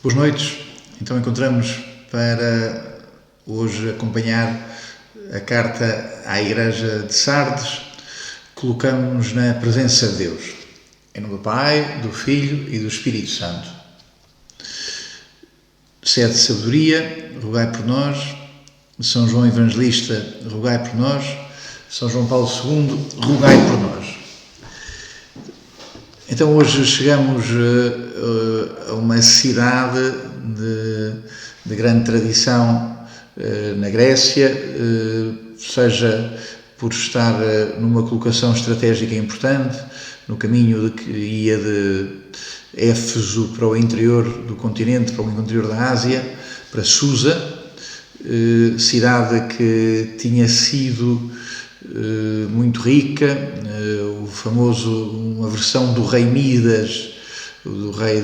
Boas noites. Então encontramos para hoje acompanhar a carta à Igreja de Sardes. Colocamos-nos na presença de Deus. Em nome do Pai, do Filho e do Espírito Santo. Sede de sabedoria, rogai por nós. São João Evangelista, rogai por nós. São João Paulo II, rogai por nós. Então hoje chegamos a uma cidade de grande tradição na Grécia, seja por estar numa colocação estratégica importante, no caminho que ia de Éfeso para o interior do continente, para o interior da Ásia, para Susa, cidade que tinha sido muito rica, o famoso, uma versão do rei Midas, do rei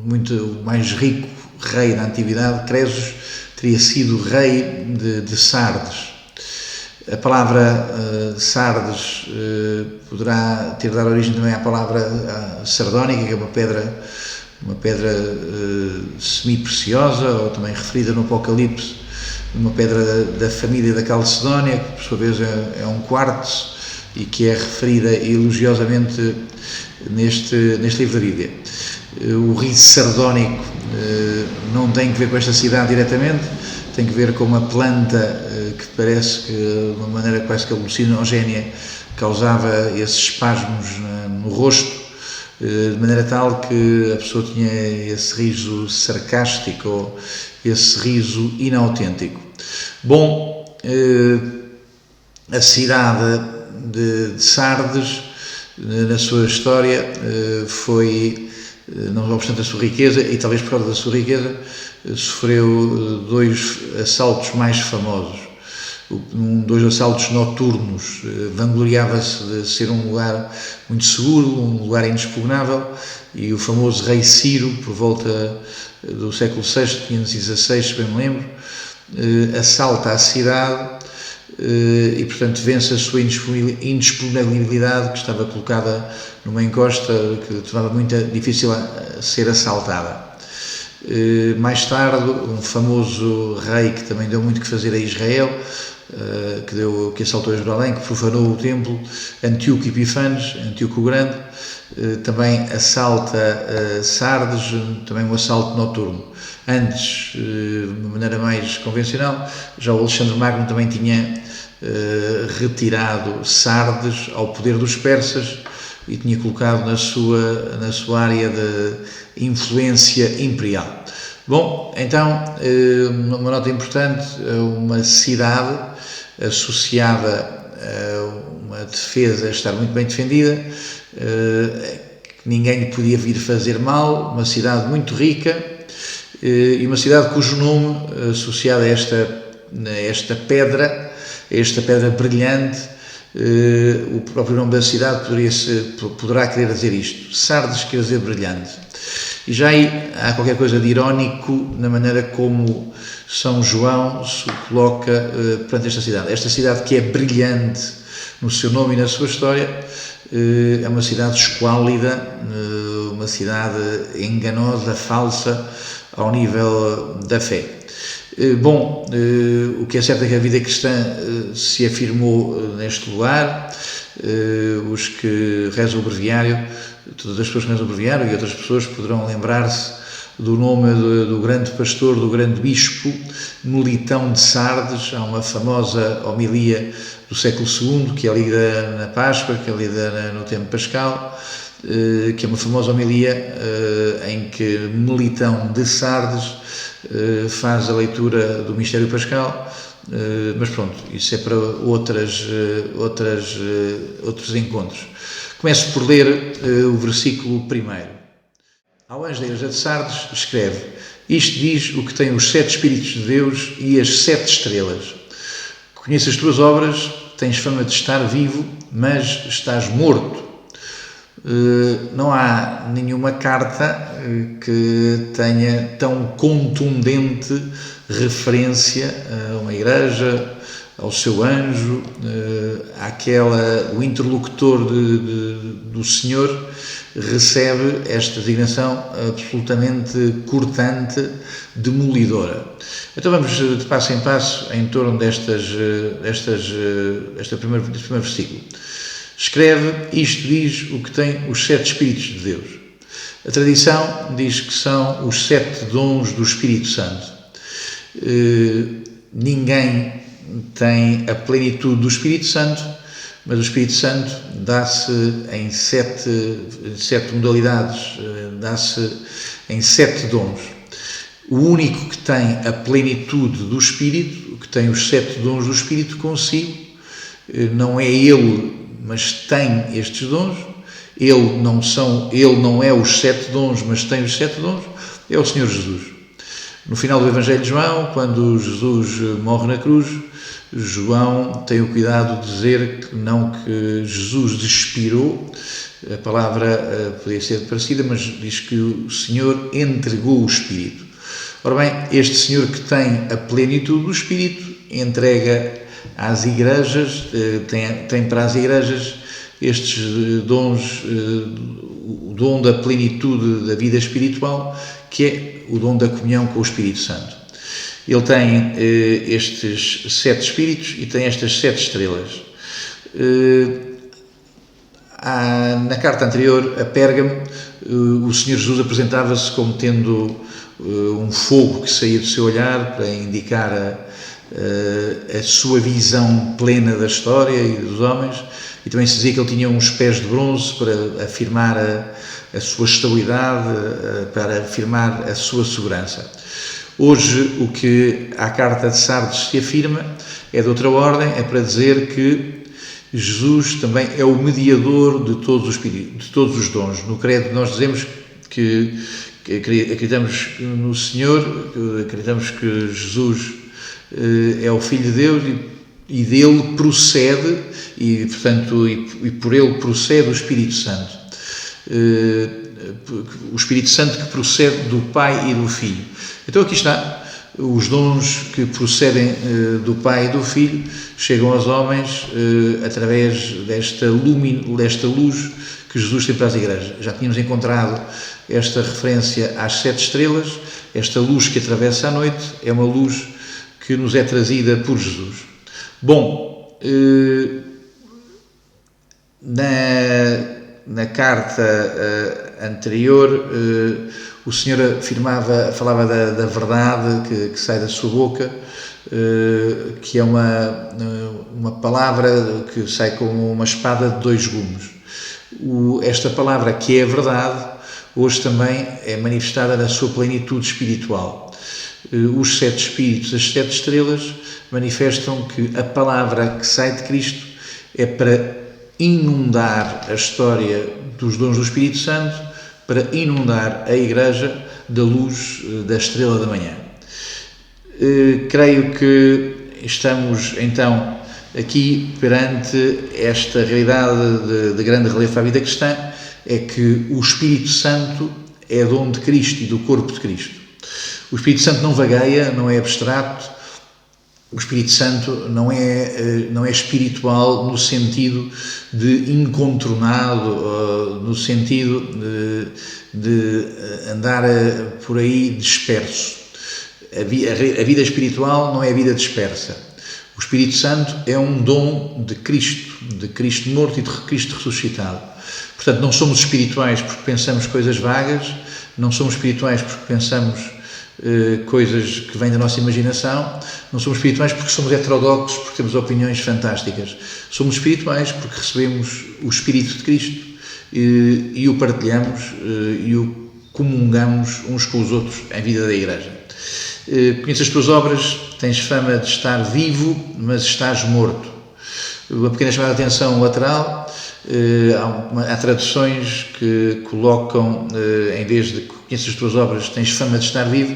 muito mais rico rei da antiguidade, Cresos, teria sido rei de Sardes. A palavra Sardes poderá ter dado origem também à palavra sardónica, que é uma pedra semi-preciosa, ou também referida no Apocalipse, uma pedra da família da Calcedónia, que por sua vez é um quartzo e que é referida elogiosamente neste livro da Bíblia. O riso sardónico não tem que ver com esta cidade diretamente, tem que ver com uma planta que parece que, de uma maneira quase que alucinogénia, causava esses espasmos no rosto, de maneira tal que a pessoa tinha esse riso sarcástico ou esse riso inautêntico. Bom, a cidade de Sardes, na sua história, foi, não obstante a sua riqueza, e talvez por causa da sua riqueza, sofreu dois assaltos mais famosos. Dois assaltos noturnos. Vangloriava-se de ser um lugar muito seguro, um lugar inexpugnável, e o famoso rei Ciro, por volta do século VI, 516, se bem me lembro, assalta a cidade e, portanto, vence a sua inexpugnabilidade, que estava colocada numa encosta que tornava muito difícil ser assaltada. Mais tarde, um famoso rei que também deu muito que fazer a Israel, que assaltou Jerusalém, que profanou o templo, Antíoco Epifanes, Antíoco o Grande, também assalta Sardes, também um assalto noturno. Antes, de uma maneira mais convencional, já o Alexandre Magno também tinha retirado Sardes ao poder dos persas e tinha colocado na sua área de influência imperial. Bom, então, uma nota importante, uma cidade associada a uma defesa, a estar muito bem defendida, que ninguém lhe podia vir fazer mal, uma cidade muito rica e uma cidade cujo nome, associado a esta pedra brilhante, o próprio nome da cidade poderá querer dizer isto. Sardes quer dizer brilhante. E já aí há qualquer coisa de irónico na maneira como São João se coloca perante esta cidade. Esta cidade que é brilhante no seu nome e na sua história, é uma cidade esquálida, uma cidade enganosa, falsa, ao nível da fé. Bom, o que é certo é que a vida cristã se afirmou neste lugar. Os que rezam o breviário, todas as pessoas que rezam o breviário e outras pessoas poderão lembrar-se do nome do grande pastor, do grande bispo Melitão de Sardes. Há uma famosa homilia do século II, que é lida na Páscoa, que é lida no tempo pascal, que é uma famosa homilia em que Melitão de Sardes faz a leitura do mistério pascal, mas pronto, isso é para outros encontros. Começo por ler o versículo 1. Ao anjo da igreja de Sardes escreve: isto diz o que tem os 7 Espíritos de Deus e as 7 estrelas. Conheço as tuas obras, tens fama de estar vivo, mas estás morto. Não há nenhuma carta que tenha tão contundente referência a uma igreja, ao seu anjo, o interlocutor do Senhor recebe esta designação absolutamente cortante, demolidora. Então vamos de passo em passo em torno deste primeiro versículo. Escreve, isto diz o que tem os 7 Espíritos de Deus. A tradição diz que são os 7 dons do Espírito Santo. Ninguém tem a plenitude do Espírito Santo, mas o Espírito Santo dá-se em 7 modalidades, dá-se em 7 dons. O único que tem a plenitude do Espírito, que tem os 7 dons do Espírito consigo, não é ele, mas tem estes dons. Ele não é os 7 dons, mas tem os 7 dons, é o Senhor Jesus. No final do Evangelho de João, quando Jesus morre na cruz, João tem o cuidado de dizer que Jesus expirou, a palavra podia ser parecida, mas diz que o Senhor entregou o Espírito. Ora bem, este Senhor que tem a plenitude do Espírito, entrega às igrejas, tem para as igrejas estes dons, o dom da plenitude da vida espiritual, que é o dom da comunhão com o Espírito Santo. Ele tem estes 7 Espíritos e tem estas 7 estrelas. Na carta anterior, a Pérgamo, o Senhor Jesus apresentava-se como tendo um fogo que saía do seu olhar para indicar a sua visão plena da história e dos homens, e também se dizia que ele tinha uns pés de bronze para afirmar a sua estabilidade, para afirmar a sua segurança. Hoje, o que a carta de Sardes se afirma é de outra ordem, é para dizer que Jesus também é o mediador de todos os espíritos, de todos os dons. No credo nós dizemos que acreditamos no Senhor, acreditamos que Jesus é o Filho de Deus e dele procede, e portanto, e por ele procede o Espírito Santo. O Espírito Santo que procede do Pai e do Filho. Então aqui está, os dons que procedem do Pai e do Filho chegam aos homens através desta luz que Jesus tem para as igrejas. Já tínhamos encontrado esta referência às 7 estrelas, esta luz que atravessa a noite é uma luz que nos é trazida por Jesus. Bom, na carta anterior, o Senhor falava da verdade que sai da sua boca, que é uma palavra que sai como uma espada de 2 gumes. Esta palavra, que é a verdade, hoje também é manifestada na sua plenitude espiritual. Os 7 Espíritos, as 7 estrelas, manifestam que a palavra que sai de Cristo é para inundar a história dos dons do Espírito Santo, para inundar a Igreja da luz da estrela da manhã. Creio que estamos, então, aqui perante esta realidade de grande relevo à vida cristã, é que o Espírito Santo é dom de Cristo e do corpo de Cristo. O Espírito Santo não vagueia, não é abstrato. O Espírito Santo não é espiritual no sentido de incontornado, no sentido de andar por aí disperso. A vida espiritual não é a vida dispersa. O Espírito Santo é um dom de Cristo morto e de Cristo ressuscitado. Portanto, não somos espirituais porque pensamos coisas vagas, não somos espirituais porque pensamos coisas que vêm da nossa imaginação, não somos espirituais porque somos heterodoxos, porque temos opiniões fantásticas. Somos espirituais porque recebemos o Espírito de Cristo e o partilhamos e o comungamos uns com os outros em vida da Igreja. Conheces as tuas obras, tens fama de estar vivo, mas estás morto. Uma pequena chamada de atenção lateral, há traduções que colocam, em vez de conheces as tuas obras, tens fama de estar vivo,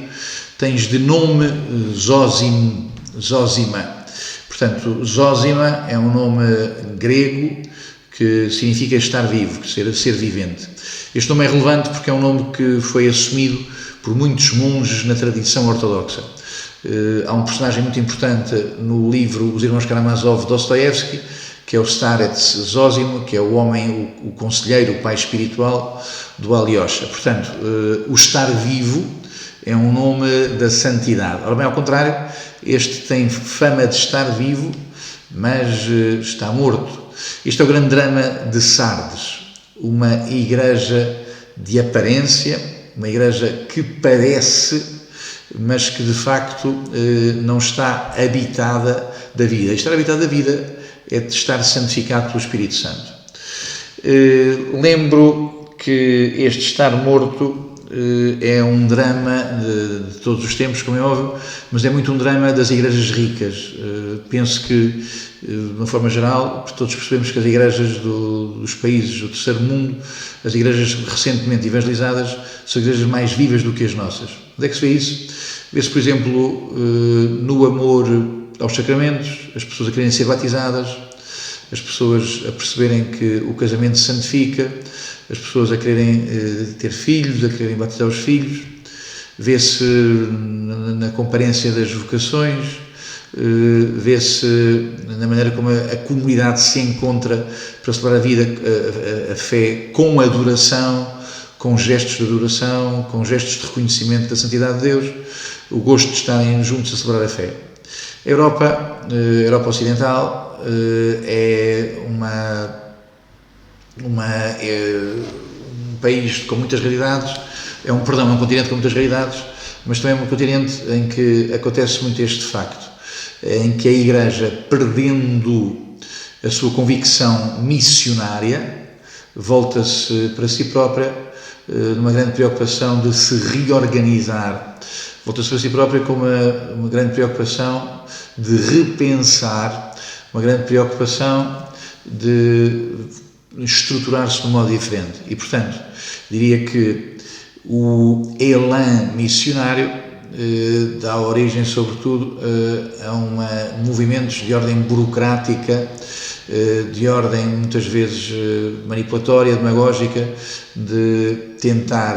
tens de nome Zósima. Portanto, Zósima é um nome grego que significa estar vivo, ser vivente. Este nome é relevante porque é um nome que foi assumido por muitos monges na tradição ortodoxa. Há um personagem muito importante no livro Os Irmãos Karamazov de Dostoiévski, que é o Starets Zósimo, que é o homem, o conselheiro, o pai espiritual do Alyosha. Portanto, o estar vivo é um nome da santidade. Ora bem, ao contrário, este tem fama de estar vivo, mas está morto. Este é o grande drama de Sardes, uma igreja de aparência, uma igreja que parece, mas que de facto não está habitada da vida. Estar habitada da vida é de estar santificado pelo Espírito Santo. Lembro que este estar morto é um drama de todos os tempos, como é óbvio, mas é muito um drama das igrejas ricas. Penso que, de uma forma geral, todos percebemos que as igrejas dos países do terceiro mundo, as igrejas recentemente evangelizadas, são igrejas mais vivas do que as nossas. Onde é que se vê isso? Vê-se, por exemplo, no amor aos sacramentos, as pessoas a quererem ser batizadas, as pessoas a perceberem que o casamento santifica, as pessoas a quererem ter filhos, a quererem batizar os filhos. Vê-se na comparência das vocações, vê-se na maneira como a comunidade se encontra para celebrar a vida, a fé, com adoração, com gestos de adoração, com gestos de reconhecimento da santidade de Deus, o gosto de estarem juntos a celebrar a fé. A Europa Ocidental é um país com muitas realidades, é um continente com muitas realidades, mas também é um continente em que acontece muito este facto, em que a Igreja, perdendo a sua convicção missionária, volta-se para si própria numa grande preocupação de se reorganizar, volta-se para si própria com uma grande preocupação de repensar, uma grande preocupação de estruturar-se de um modo diferente. E, portanto, diria que o elan missionário dá origem, sobretudo, a movimentos de ordem burocrática, de ordem, muitas vezes, manipulatória, demagógica, de tentar,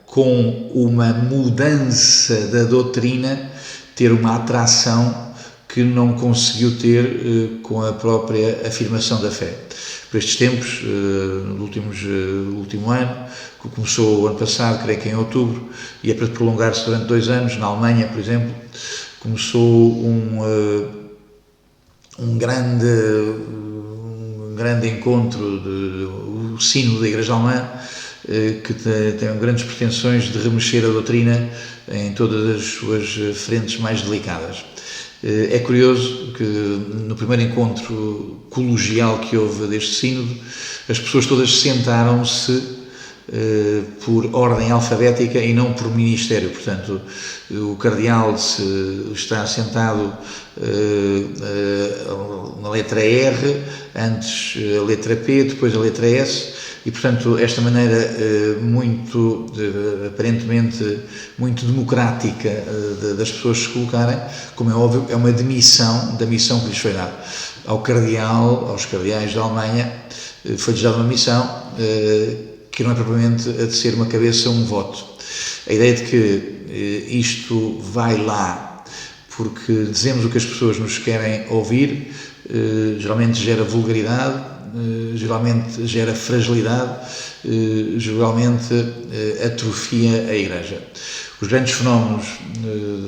com uma mudança da doutrina, ter uma atração que não conseguiu ter com a própria afirmação da fé. Por estes tempos, no último ano, que começou o ano passado, creio que em outubro, e é para prolongar-se durante 2 anos, na Alemanha, por exemplo, começou um grande encontro, o Sínodo da Igreja Alemã, que tem grandes pretensões de remexer a doutrina em todas as suas frentes mais delicadas. É curioso que no primeiro encontro colegial que houve deste sínodo, as pessoas todas sentaram-se por ordem alfabética e não por ministério. Portanto, o cardeal está sentado na letra R, antes a letra P, depois a letra S, e, portanto, esta maneira aparentemente muito democrática das pessoas se colocarem, como é óbvio, é uma demissão da missão que lhes foi dada. Aos cardeais da Alemanha, foi-lhes dada uma missão que não é propriamente a de ser uma cabeça, um voto. A ideia de que isto vai lá porque dizemos o que as pessoas nos querem ouvir, geralmente gera vulgaridade, geralmente gera fragilidade, geralmente atrofia a Igreja. Os grandes fenómenos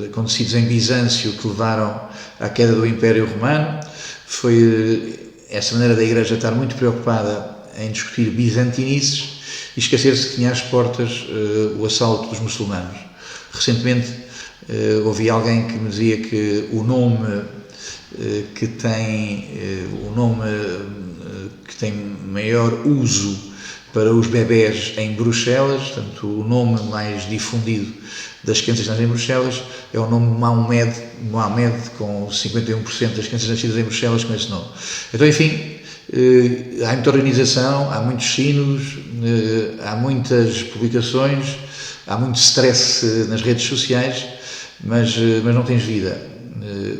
acontecidos em Bizâncio que levaram à queda do Império Romano foi essa maneira da Igreja estar muito preocupada em discutir bizantinices e esquecer-se que tinha às portas o assalto dos muçulmanos. Recentemente ouvi alguém que me dizia que o nome que tem maior uso para os bebés em Bruxelas, portanto o nome mais difundido das crianças nascidas em Bruxelas é o nome Mohamed, com 51% das crianças nascidas em Bruxelas com esse nome. Então, enfim, há muita organização, há muitos sínodos, há muitas publicações, há muito stress nas redes sociais, mas não tens vida.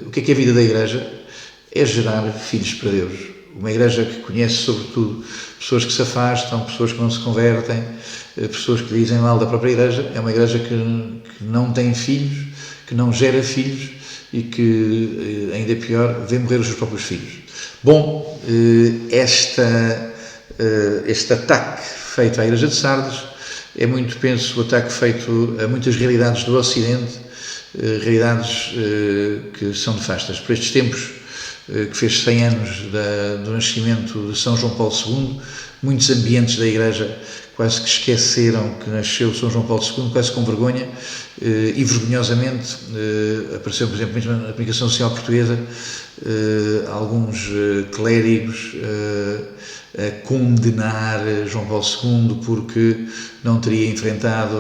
O que é a vida da Igreja? É gerar filhos para Deus. Uma Igreja que conhece, sobretudo, pessoas que se afastam, pessoas que não se convertem, pessoas que dizem mal da própria Igreja. É uma Igreja que não tem filhos, que não gera filhos e que, ainda pior, vê morrer os seus próprios filhos. Bom, este ataque feito à Igreja de Sardes é muito, penso, o ataque feito a muitas realidades do Ocidente, realidades que são nefastas. Por estes tempos, que fez 100 anos do nascimento de São João Paulo II, muitos ambientes da Igreja quase que esqueceram que nasceu São João Paulo II, quase com vergonha, e vergonhosamente apareceu, por exemplo, mesmo na comunicação social portuguesa, alguns clérigos a condenar João Paulo II porque não teria enfrentado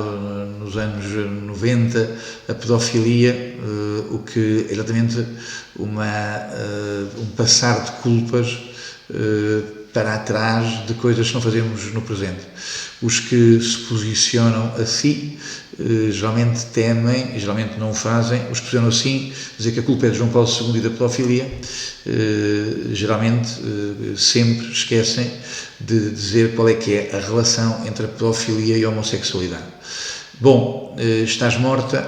nos anos 90 a pedofilia, o que é exatamente um passar de culpas para atrás de coisas que não fazemos no presente. Os que se posicionam assim geralmente temem e geralmente não o fazem. Os que posicionam assim, dizer que a culpa é de João Paulo II e da pedofilia, geralmente sempre esquecem de dizer qual é que é a relação entre a pedofilia e a homossexualidade. Bom, estás morta,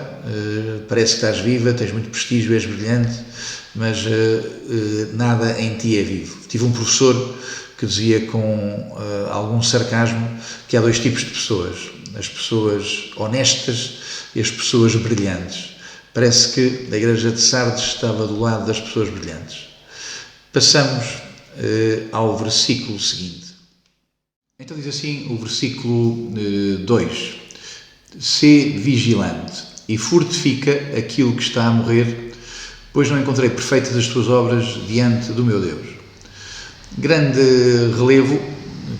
parece que estás viva, tens muito prestígio, és brilhante, mas nada em ti é vivo. Tive um professor que dizia com algum sarcasmo que há dois tipos de pessoas: as pessoas honestas e as pessoas brilhantes. Parece que a Igreja de Sardes estava do lado das pessoas brilhantes. Passamos ao versículo seguinte. Então diz assim o versículo 2: Sê vigilante e fortifica aquilo que está a morrer, pois não encontrei perfeitas as tuas obras diante do meu Deus. Grande relevo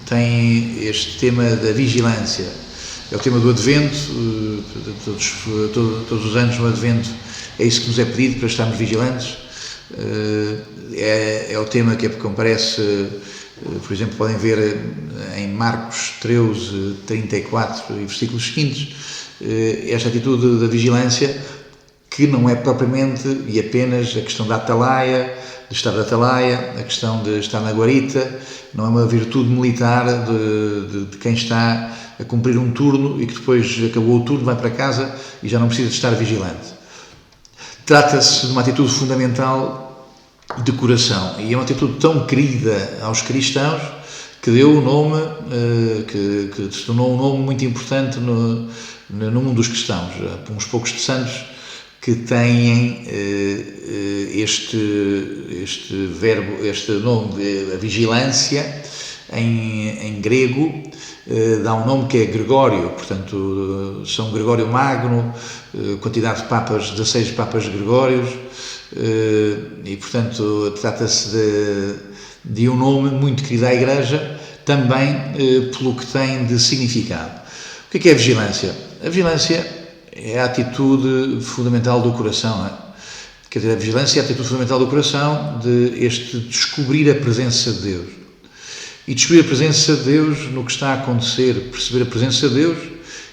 tem este tema da vigilância. É o tema do Advento, todos os anos no Advento é isso que nos é pedido, para estarmos vigilantes. É o tema que aparece, por exemplo, podem ver em Marcos 13, 34 e versículos seguintes, esta atitude da vigilância, que não é propriamente e apenas a questão da atalaia, de estar na atalaia, a questão de estar na guarita, não é uma virtude militar de quem está a cumprir um turno e que depois acabou o turno, vai para casa e já não precisa de estar vigilante. Trata-se de uma atitude fundamental de coração, e é uma atitude tão querida aos cristãos que deu o nome, que se tornou um nome muito importante no mundo dos cristãos. Há uns poucos de santos que têm este verbo, este nome, a vigilância, em grego, dá um nome que é Gregório. Portanto, São Gregório Magno, quantidade de papas, 16 papas Gregórios, e portanto trata-se de um nome muito querido à Igreja, também pelo que tem de significado. O que é a vigilância? A vigilância é a atitude fundamental do coração, não é? Quer dizer, a vigilância é a atitude fundamental do coração, de descobrir a presença de Deus. E descobrir a presença de Deus no que está a acontecer, perceber a presença de Deus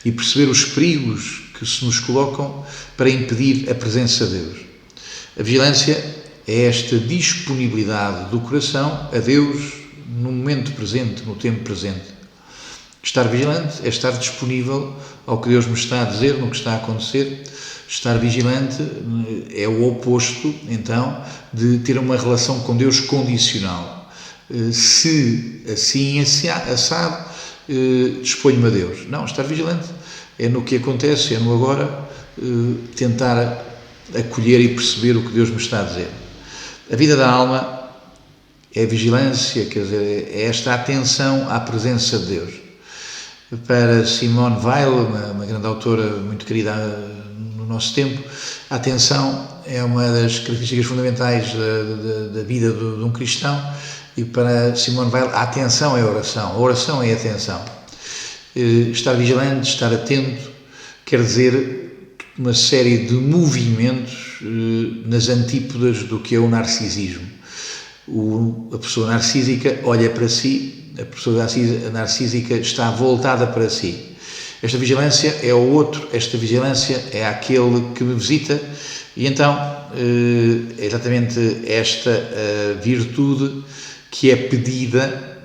e perceber os perigos que se nos colocam para impedir a presença de Deus. A vigilância é esta disponibilidade do coração a Deus no momento presente, no tempo presente. Estar vigilante é estar disponível ao que Deus me está a dizer, no que está a acontecer. Estar vigilante é o oposto, então, de ter uma relação com Deus condicional. Se assim assado, disponho-me a Deus. Não, estar vigilante é no que acontece, é no agora, tentar acolher e perceber o que Deus me está a dizer. A vida da alma é a vigilância, quer dizer, é esta atenção à presença de Deus. Para Simone Weil, uma grande autora muito querida no nosso tempo, a atenção é uma das características fundamentais da vida de um cristão, e para Simone Weil a atenção é a oração é a atenção. Estar vigilante, estar atento, quer dizer uma série de movimentos nas antípodas do que é o narcisismo. A pessoa narcísica olha para si, a pessoa narcísica está voltada para si. Esta vigilância é o outro, esta vigilância é aquele que me visita, e então é exatamente esta virtude que é pedida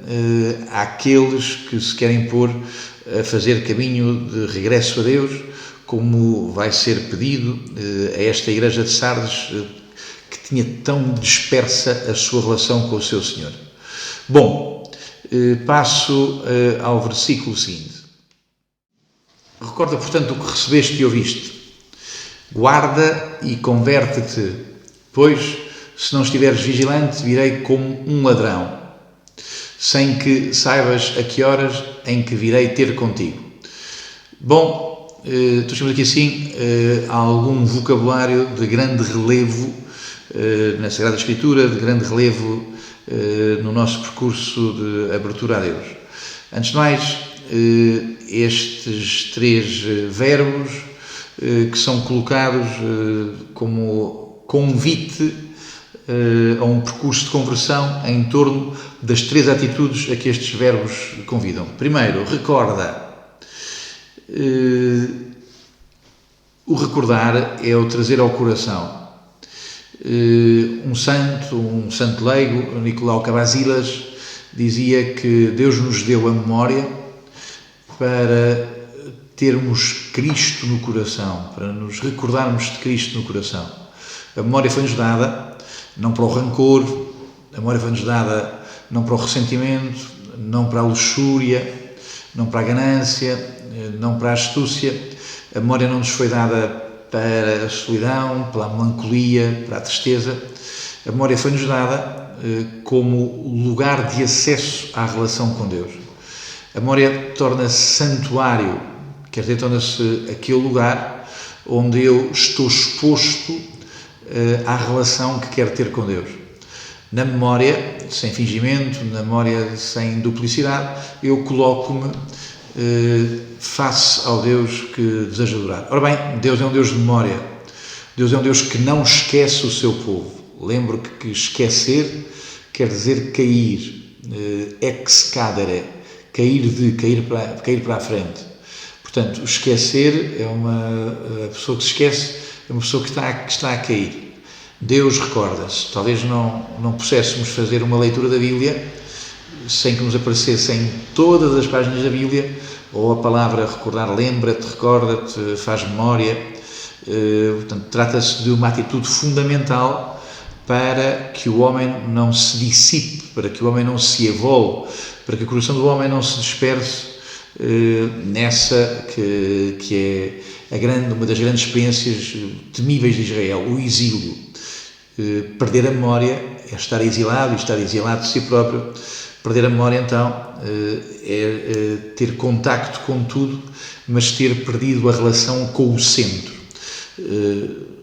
àqueles que se querem pôr a fazer caminho de regresso a Deus, como vai ser pedido a esta igreja de Sardes, que tinha tão dispersa a sua relação com o seu Senhor. Bom, passo ao versículo seguinte. Recorda, portanto, o que recebeste e ouviste. Guarda e converte-te, pois, se não estiveres vigilante, virei como um ladrão, sem que saibas a que horas em que virei ter contigo. Bom, temos aqui assim algum vocabulário de grande relevo na Sagrada Escritura, de grande relevo no nosso percurso de abertura a Deus. Antes de mais, estes 3 verbos que são colocados como convite a um percurso de conversão em torno das 3 atitudes a que estes verbos convidam. Primeiro, recorda. O recordar é o trazer ao coração. Um santo leigo, Nicolau Cavazilas, dizia que Deus nos deu a memória para termos Cristo no coração, para nos recordarmos de Cristo no coração. A memória foi-nos dada não para o rancor, a memória foi-nos dada não para o ressentimento, não para a luxúria, não para a ganância, não para a astúcia. A memória não nos foi dada para a solidão, pela melancolia, para a tristeza. A memória foi-nos dada como lugar de acesso à relação com Deus. A memória torna-se santuário, quer dizer, torna-se aquele lugar onde eu estou exposto à relação que quero ter com Deus. Na memória, sem fingimento, na memória sem duplicidade, eu coloco-me face ao Deus que desejo adorar. Ora bem, Deus é um Deus de memória. Deus é um Deus que não esquece o seu povo. Lembro que esquecer quer dizer cair, excadere, cair para a frente. Portanto, esquecer é a pessoa que se esquece, é uma pessoa que está a cair. Deus recorda-se. Talvez não pudéssemos fazer uma leitura da Bíblia sem que nos aparecessem todas as páginas da Bíblia, ou a palavra recordar, lembra-te, recorda-te, faz memória. Portanto, trata-se de uma atitude fundamental para que o homem não se dissipe, para que o homem não se evole, para que o coração do homem não se disperse nessa que é uma das grandes experiências temíveis de Israel, o exílio. Perder a memória é estar exilado, e estar exilado de si próprio. Perder a memória, então, é ter contacto com tudo, mas ter perdido a relação com o centro.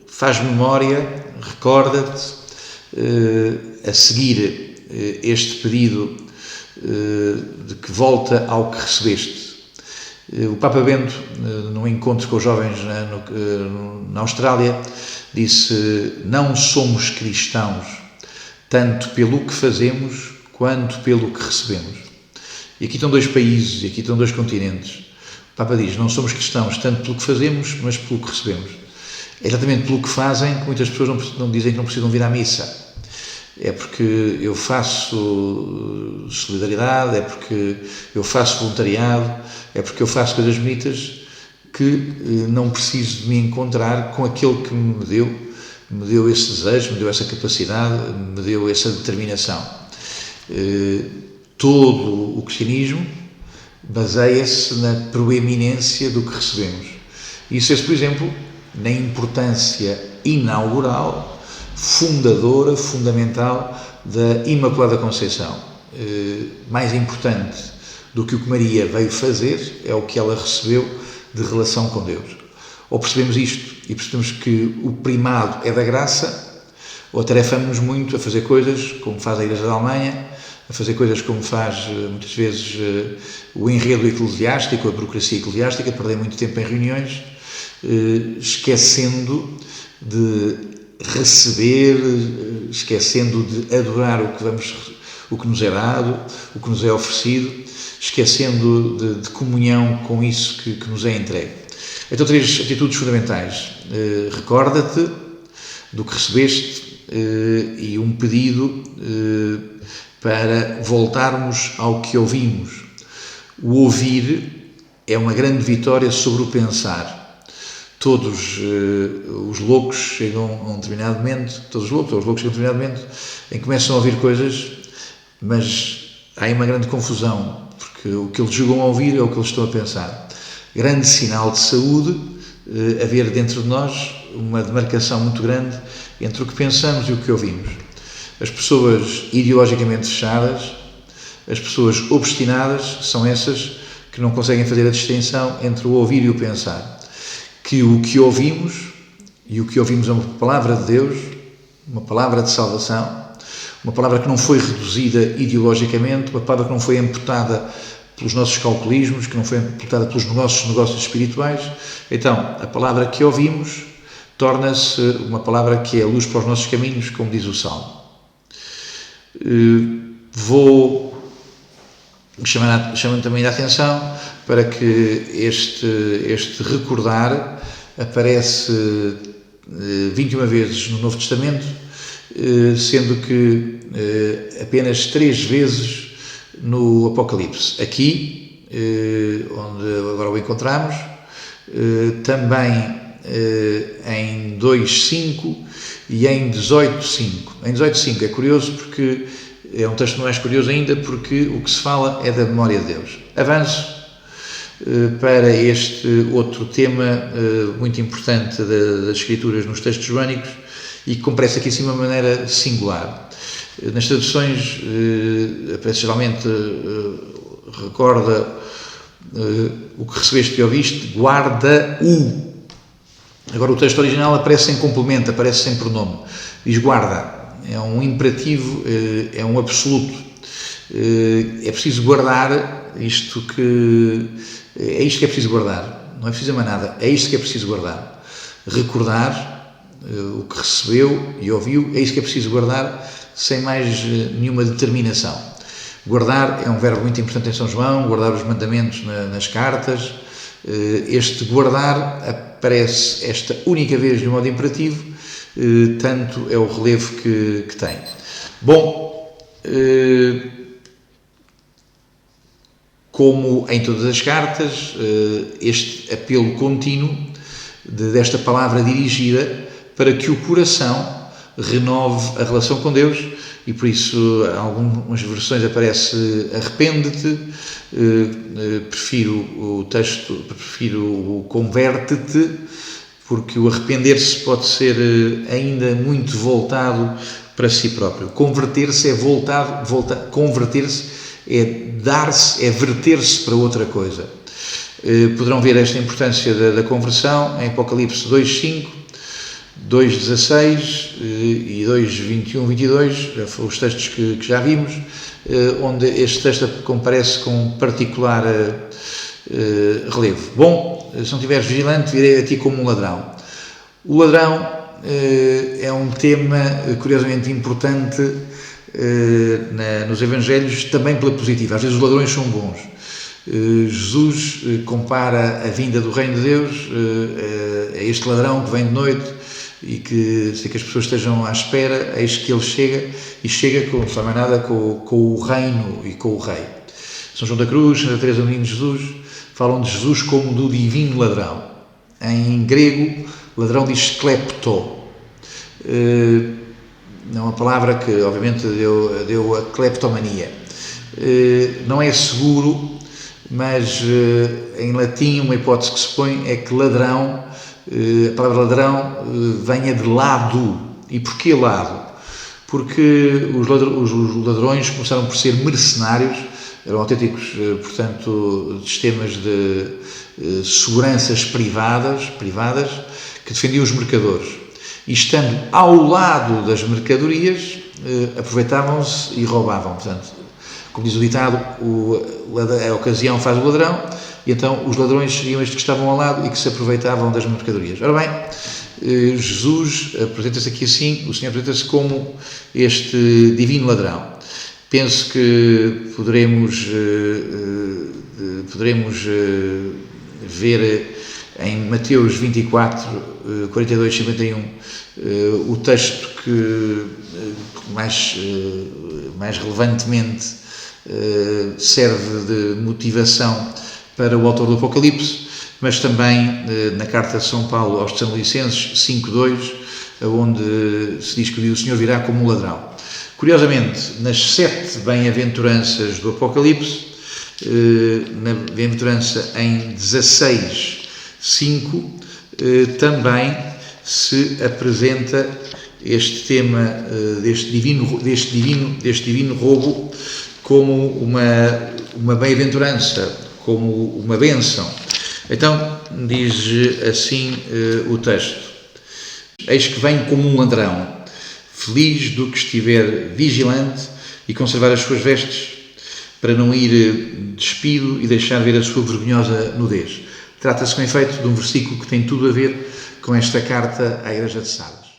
Faz memória, recorda-te. A seguir este pedido de que volta ao que recebeste. O Papa Bento, num encontro com os jovens na Austrália, disse: não somos cristãos tanto pelo que fazemos quanto pelo que recebemos. E aqui estão 2 países, e aqui estão 2 continentes. O Papa diz: não somos cristãos tanto pelo que fazemos, mas pelo que recebemos. É exatamente pelo que fazem que muitas pessoas não dizem que não precisam vir à missa. É porque eu faço solidariedade, é porque eu faço voluntariado, é porque eu faço coisas bonitas, que não preciso de me encontrar com aquele que me deu esse desejo, me deu essa capacidade, me deu essa determinação. Todo o cristianismo baseia-se na proeminência do que recebemos. Isso é, por exemplo, na importância inaugural, fundadora, fundamental da Imaculada Conceição. Mais importante do que o que Maria veio fazer é o que ela recebeu de relação com Deus. Ou percebemos isto e percebemos que o primado é da graça, ou atarefamos-nos muito a fazer coisas como faz a Igreja da Alemanha, a fazer coisas como faz muitas vezes o enredo eclesiástico, a burocracia eclesiástica, perder muito tempo em reuniões, esquecendo de receber, esquecendo de adorar o que nos é dado, o que nos é oferecido, esquecendo de comunhão com isso que nos é entregue. Então, 3 atitudes fundamentais. Recorda-te do que recebeste e um pedido para voltarmos ao que ouvimos. O ouvir é uma grande vitória sobre o pensar. todos os loucos chegam a um determinado momento, todos os loucos chegam a um determinado momento em que começam a ouvir coisas, mas há aí uma grande confusão, porque o que eles julgam a ouvir é o que eles estão a pensar. Grande sinal de saúde haver dentro de nós uma demarcação muito grande entre o que pensamos e o que ouvimos. As pessoas ideologicamente fechadas, as pessoas obstinadas, são essas que não conseguem fazer a distinção entre o ouvir e o pensar. Que o que ouvimos, e o que ouvimos é uma palavra de Deus, uma palavra de salvação, uma palavra que não foi reduzida ideologicamente, uma palavra que não foi amputada pelos nossos calculismos, que não foi amputada pelos nossos negócios espirituais. Então, a palavra que ouvimos torna-se uma palavra que é a luz para os nossos caminhos, como diz o Salmo. Vou chamando também a atenção para que este recordar aparece 21 vezes no Novo Testamento, sendo que apenas 3 vezes no Apocalipse. Aqui, onde agora o encontramos, também em 2:5 e em 18:5. Em 18:5 é curioso porque é um texto mais curioso ainda, porque o que se fala é da memória de Deus. Avanço para este outro tema muito importante das Escrituras nos textos joânicos e que aparece aqui assim de uma maneira singular. Nas traduções aparece geralmente recorda o que recebeste e ouviste, guarda-o. Agora o texto original aparece sem complemento, aparece sem pronome. Diz guarda. É um imperativo, é um absoluto. É preciso guardar isto que... É isto que é preciso guardar. Não é preciso mais nada. É isto que é preciso guardar. Recordar o que recebeu e ouviu, é isto que é preciso guardar, sem mais nenhuma determinação. Guardar é um verbo muito importante em São João, guardar os mandamentos nas cartas. Este guardar aparece esta única vez de um modo imperativo, tanto é o relevo que tem. Bom, como em todas as cartas, este apelo contínuo desta palavra dirigida para que o coração renove a relação com Deus, e por isso em algumas versões aparece arrepende-te, prefiro o converte-te, porque o arrepender-se pode ser ainda muito voltado para si próprio. Converter-se é converter-se é dar-se, é verter-se para outra coisa. Poderão ver esta importância da conversão em Apocalipse 2:5, 2:16 e 2:21, 22, os textos que já vimos, onde este texto comparece com particular relevo. Bom, se não estiveres vigilante, virei a ti como um ladrão. O ladrão é um tema curiosamente importante nos Evangelhos, também pela positiva. Às vezes os ladrões são bons. Jesus compara a vinda do Reino de Deus a este ladrão que vem de noite e que, se que as pessoas estejam à espera, eis que ele chega com, não mais nada, com o reino e com o rei. São João da Cruz, Santa Teresa do Menino Jesus falam de Jesus como do divino ladrão. Em grego, ladrão diz klepto. É uma palavra que obviamente deu a kleptomania. Não é seguro, mas em latim uma hipótese que se põe é que ladrão, a palavra ladrão venha de lado. E porquê lado? Porque os ladrões começaram por ser mercenários, eram autênticos, portanto, sistemas de seguranças privadas que defendiam os mercadores. E estando ao lado das mercadorias, aproveitavam-se e roubavam. Portanto, como diz o ditado, a ocasião faz o ladrão, e então os ladrões seriam estes que estavam ao lado e que se aproveitavam das mercadorias. Ora bem, Jesus apresenta-se aqui assim, o Senhor apresenta-se como este divino ladrão. Penso que poderemos ver em Mateus 24, 42, 51, o texto que mais relevantemente serve de motivação para o autor do Apocalipse, mas também na carta de São Paulo aos Tessalonicenses 5:2, onde se diz que o Senhor virá como um ladrão. Curiosamente, nas 7 bem-aventuranças do Apocalipse, na bem-aventurança em 16:5, também se apresenta este tema deste divino roubo como uma bem-aventurança, como uma bênção. Então, diz assim o texto: eis que vem como um ladrão, feliz do que estiver vigilante e conservar as suas vestes, para não ir despido e deixar ver a sua vergonhosa nudez. Trata-se, com efeito, de um versículo que tem tudo a ver com esta carta à Igreja de Sardes.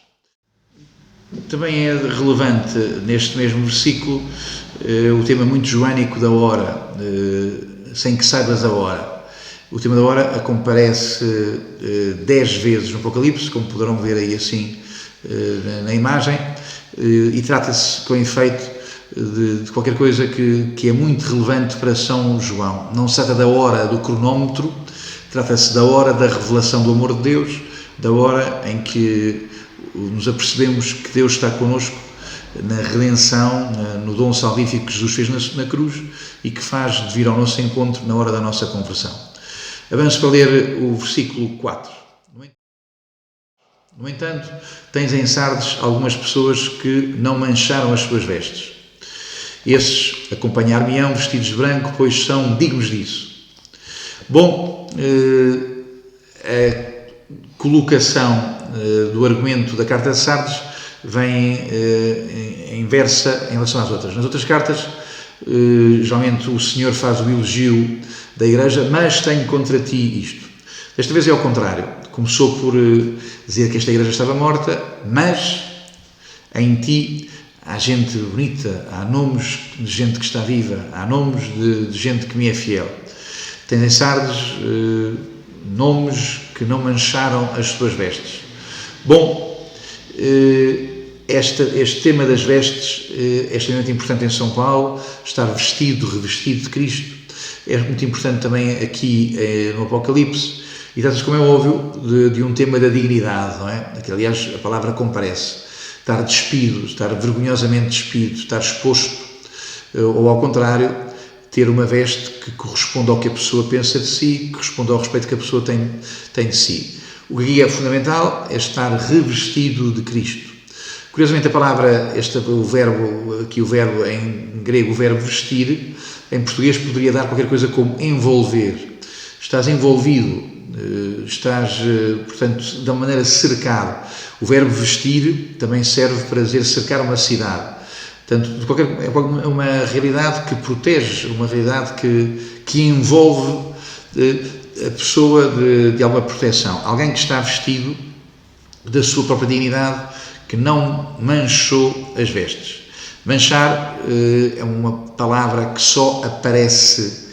Também é relevante neste mesmo versículo o tema muito joânico da hora, sem que saibas a hora. O tema da hora aparece 10 vezes no Apocalipse, como poderão ver aí assim na imagem, e trata-se, com efeito, de qualquer coisa que é muito relevante para São João. Não se trata da hora do cronómetro, trata-se da hora da revelação do amor de Deus, da hora em que nos apercebemos que Deus está connosco na redenção, no dom salvífico que Jesus fez na cruz e que faz de vir ao nosso encontro na hora da nossa conversão. Avanço para ler o versículo 4. No entanto, tens em Sardes algumas pessoas que não mancharam as suas vestes. Esses acompanhar-me-ão vestidos de branco, pois são dignos disso. Bom, a colocação do argumento da carta de Sardes vem inversa em relação às outras. Nas outras cartas, geralmente o Senhor faz o elogio da Igreja, mas tenho contra ti isto. Desta vez é ao contrário. Começou por dizer que esta Igreja estava morta, mas em ti há gente bonita, há nomes de gente que está viva, há nomes de gente que me é fiel. Tens em Sardes nomes que não mancharam as suas vestes. Bom, este tema das vestes é extremamente importante em São Paulo, estar vestido, revestido de Cristo. É muito importante também aqui no Apocalipse, e trata-se, como é óbvio, de um tema da dignidade, não é? Que, aliás, a palavra comparece. Estar despido, estar vergonhosamente despido, estar exposto, ou ao contrário, ter uma veste que corresponde ao que a pessoa pensa de si, que corresponde ao respeito que a pessoa tem de si. O que aqui é fundamental é estar revestido de Cristo. Curiosamente, a palavra, o verbo em grego, o verbo vestir, em português poderia dar qualquer coisa como envolver. Estás envolvido, estás, portanto, de uma maneira cercado. O verbo vestir também serve para dizer cercar uma cidade. Portanto, é uma realidade que protege, uma realidade que envolve a pessoa de alguma proteção. Alguém que está vestido da sua própria dignidade, que não manchou as vestes. Manchar é uma palavra que só aparece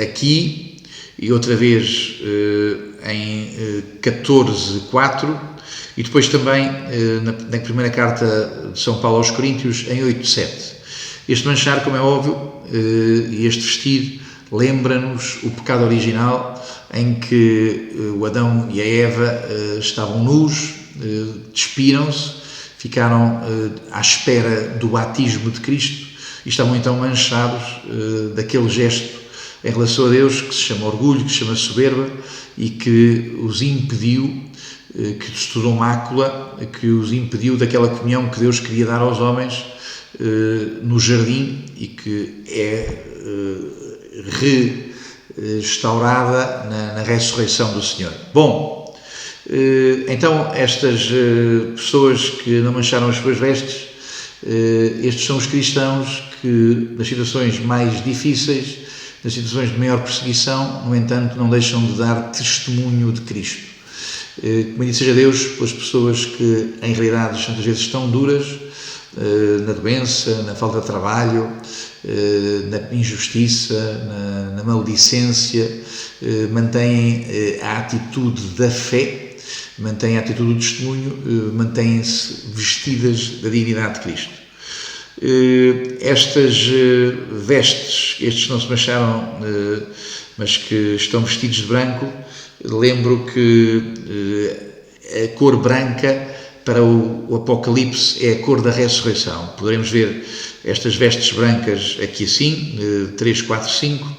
aqui e outra vez em 14:4 e depois também na primeira carta de São Paulo aos Coríntios em 8:7. Este manchar, como é óbvio, e este vestir lembra-nos o pecado original em que o Adão e a Eva estavam nus, despiram-se, ficaram à espera do batismo de Cristo e estavam então manchados daquele gesto em relação a Deus que se chama orgulho, que se chama soberba e que os impediu, que se tornou mácula, que os impediu daquela comunhão que Deus queria dar aos homens no jardim e que é restaurada na ressurreição do Senhor. Bom, então estas pessoas que não mancharam as suas vestes, estes são os cristãos que nas situações mais difíceis, nas situações de maior perseguição, no entanto, não deixam de dar testemunho de Cristo. Bendito seja Deus pelas pessoas que, em realidade, tantas vezes estão duras, na doença, na falta de trabalho, na injustiça, na maledicência, mantêm a atitude da fé, mantêm a atitude do testemunho, mantêm-se vestidas da dignidade de Cristo. Estas vestes, estes não se acharam, mas que estão vestidos de branco, lembro que a cor branca para o Apocalipse é a cor da ressurreição. Poderemos ver estas vestes brancas aqui assim, 3, 4, 5.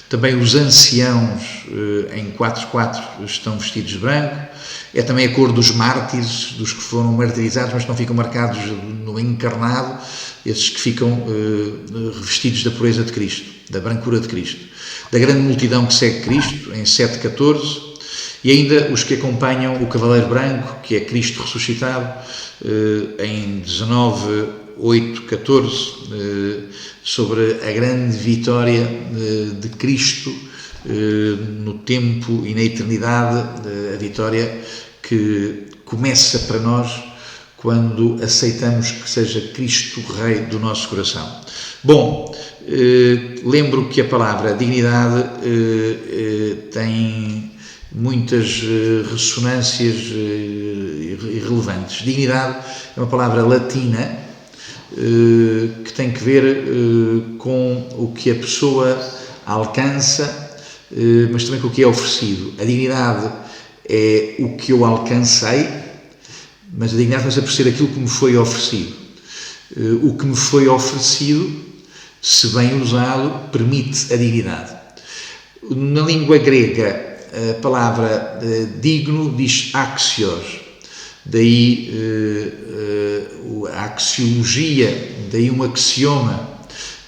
Também os anciãos em 4:4 estão vestidos de branco. É também a cor dos mártires, dos que foram martirizados, mas não ficam marcados no encarnado, esses que ficam revestidos da pureza de Cristo, da brancura de Cristo. Da grande multidão que segue Cristo, em 7:14. E ainda os que acompanham o Cavaleiro Branco, que é Cristo ressuscitado, em 19:8-14, sobre a grande vitória de Cristo no tempo e na eternidade, a vitória que começa para nós quando aceitamos que seja Cristo o Rei do nosso coração. Bom, lembro que a palavra dignidade tem muitas ressonâncias irrelevantes. Dignidade é uma palavra latina que tem que ver com o que a pessoa alcança, mas também com o que é oferecido. A dignidade é o que eu alcancei, mas a dignidade começa por ser aquilo que me foi oferecido. O que me foi oferecido, se bem usado, permite a dignidade. Na língua grega, a palavra digno diz axios, daí a axiologia, daí um axioma,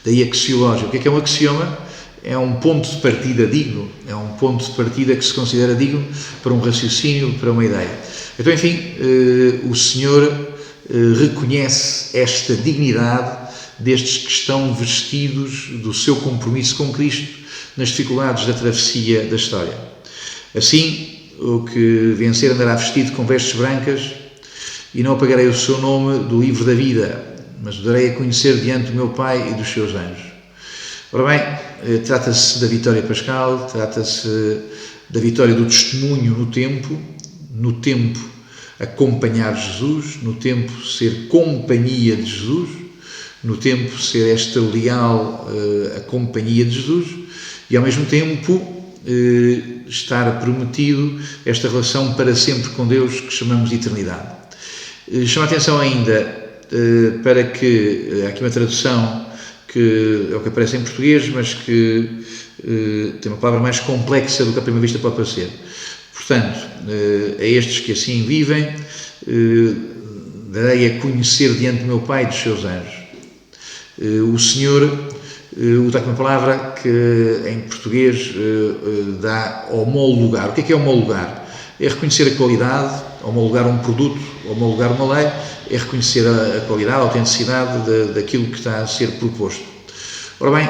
daí axiológico. O que é um axioma? É um ponto de partida digno, é um ponto de partida que se considera digno para um raciocínio, para uma ideia. Então, enfim, o Senhor reconhece esta dignidade destes que estão vestidos do seu compromisso com Cristo nas dificuldades da travessia da história. Assim, o que vencer andará vestido com vestes brancas, e não apagarei o seu nome do livro da vida, mas o darei a conhecer diante do meu Pai e dos seus anjos. Ora bem, trata-se da vitória pascal, trata-se da vitória do testemunho no tempo acompanhar Jesus, no tempo ser companhia de Jesus, no tempo ser esta leal a companhia de Jesus, e ao mesmo tempo estar prometido esta relação para sempre com Deus que chamamos de eternidade. Chama a atenção ainda para que há aqui uma tradução que é o que aparece em português, mas que tem uma palavra mais complexa do que à primeira vista pode parecer. Portanto, a estes que assim vivem, darei a conhecer diante do meu Pai e dos seus anjos. O Senhor usa aqui uma palavra que em português dá homologar. O que é homologar? É reconhecer a qualidade, homologar um produto, homologar uma lei, é reconhecer a qualidade, a autenticidade daquilo que está a ser proposto. Ora bem,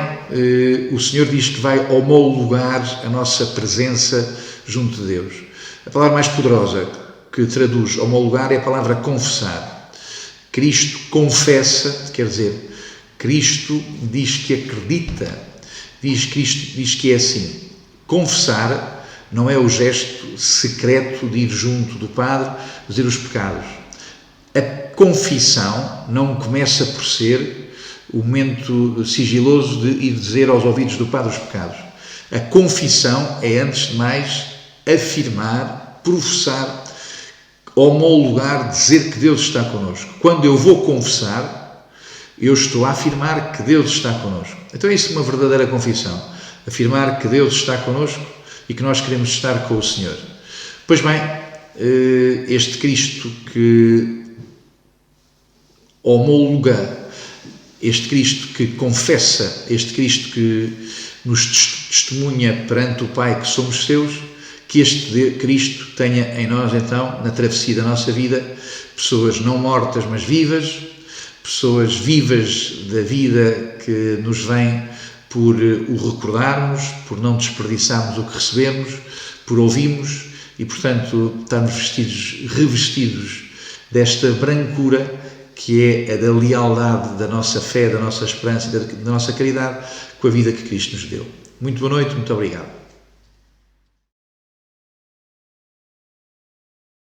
o Senhor diz que vai homologar a nossa presença junto de Deus. A palavra mais poderosa que traduz homologar é a palavra confessar. Cristo confessa, quer dizer, Cristo diz que acredita, Cristo diz que é assim. Confessar não é o gesto secreto de ir junto do Padre dizer os pecados. A confissão não começa por ser o momento sigiloso de ir dizer aos ouvidos do Padre os pecados. A confissão é, antes de mais, afirmar, professar, homologar, dizer que Deus está connosco. Quando eu vou confessar, eu estou a afirmar que Deus está connosco. Então é isso uma verdadeira confissão. Afirmar que Deus está connosco e que nós queremos estar com o Senhor. Pois bem, este Cristo que homologa, este Cristo que confessa, este Cristo que nos testemunha perante o Pai que somos seus, que este Cristo tenha em nós, então, na travessia da nossa vida, pessoas não mortas, mas vivas, pessoas vivas da vida que nos vem por o recordarmos, por não desperdiçarmos o que recebemos, por ouvirmos e, portanto, estarmos revestidos desta brancura que é a da lealdade da nossa fé, da nossa esperança e da nossa caridade com a vida que Cristo nos deu. Muito boa noite, muito obrigado.